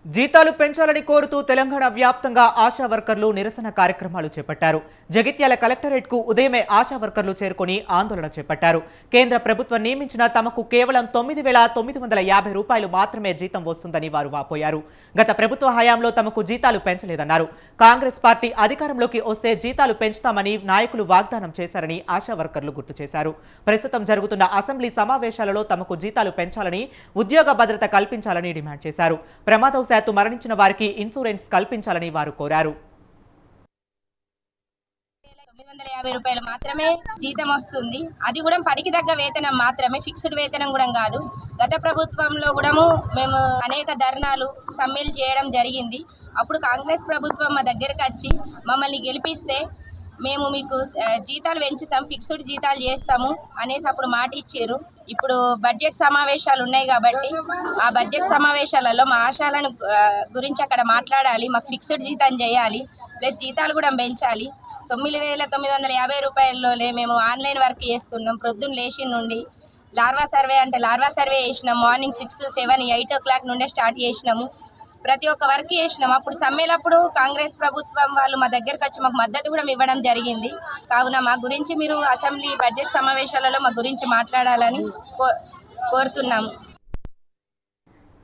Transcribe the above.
జీతాలు పెంచాలని కోరుతూ తెలంగాణ వ్యాప్తంగా ఆశా వర్కర్లు నిరసన కార్యక్రమాలు చేపట్టారు. జగిత్యాల కలెక్టరేట్కు ఉదయమే ఆశా వర్కర్లు చేరుకొని ఆందోళన చేపట్టారు. కేంద్ర ప్రభుత్వం నియమించిన తమకు కేవలం 9,950 రూపాయలు మాత్రమే జీతం వస్తుందని వారు వాపోయారు. గత ప్రభుత్వ హయాంలో తమకు జీతాలు పెంచలేదన్నారు. కాంగ్రెస్ పార్టీ అధికారంలోకి వస్తే జీతాలు పెంచుతామని నాయకులు వాగ్దానం చేశారని ఆశా వర్కర్లు గుర్తు చేశారు. ప్రస్తుతం జరుగుతున్న అసెంబ్లీ సమావేశాలలో తమకు జీతాలు పెంచాలని, ఉద్యోగ భద్రత కల్పించాలని డిమాండ్ చేశారు. ప్రమాదవశాత్తు మరణించిన వారికి ఇన్సూరెన్స్ కల్పించాలని వారు కోరారు. 950 రూపాయలు మాత్రమే జీతం వస్తుంది. అది కూడా పనికి తగ్గ వేతనం మాత్రమే, ఫిక్స్డ్ వేతనం కూడా కాదు. గత ప్రభుత్వంలో కూడా మేము అనేక ధర్నాలు సమ్మెలు చేయడం జరిగింది. అప్పుడు కాంగ్రెస్ ప్రభుత్వం మా దగ్గరకు వచ్చి మమ్మల్ని గెలిపిస్తే మేము మీకు జీతాలు పెంచుతాం, ఫిక్స్డ్ జీతాలు చేస్తాము అనేసి అప్పుడు మాట ఇచ్చారు. ఇప్పుడు బడ్జెట్ సమావేశాలు ఉన్నాయి కాబట్టి ఆ బడ్జెట్ సమావేశాలలో మా ఆశాలను గురించి అక్కడ మాట్లాడాలి. మాకు ఫిక్స్డ్ జీతం చేయాలి, ప్లస్ జీతాలు కూడా పెంచాలి. 9,950 రూపాయల్లోనే మేము ఆన్లైన్ వర్క్ చేస్తున్నాం. ప్రొద్దున లేచి నుండి లార్వా సర్వే అంటే లార్వా సర్వే చేసినాం. మార్నింగ్ 6, 7, 8 o'clock నుండే స్టార్ట్ చేసినాము. ప్రతి ఒక్క వర్క్ చేసినాం. అప్పుడు సమ్మెలప్పుడు కాంగ్రెస్ ప్రభుత్వం వాళ్ళు మా దగ్గరకు వచ్చి మాకు మద్దతు కూడా ఇవ్వడం జరిగింది. కావున మా గురించి మీరు అసెంబ్లీ బడ్జెట్ సమావేశాలలో మా గురించి మాట్లాడాలని కోరుతున్నాము.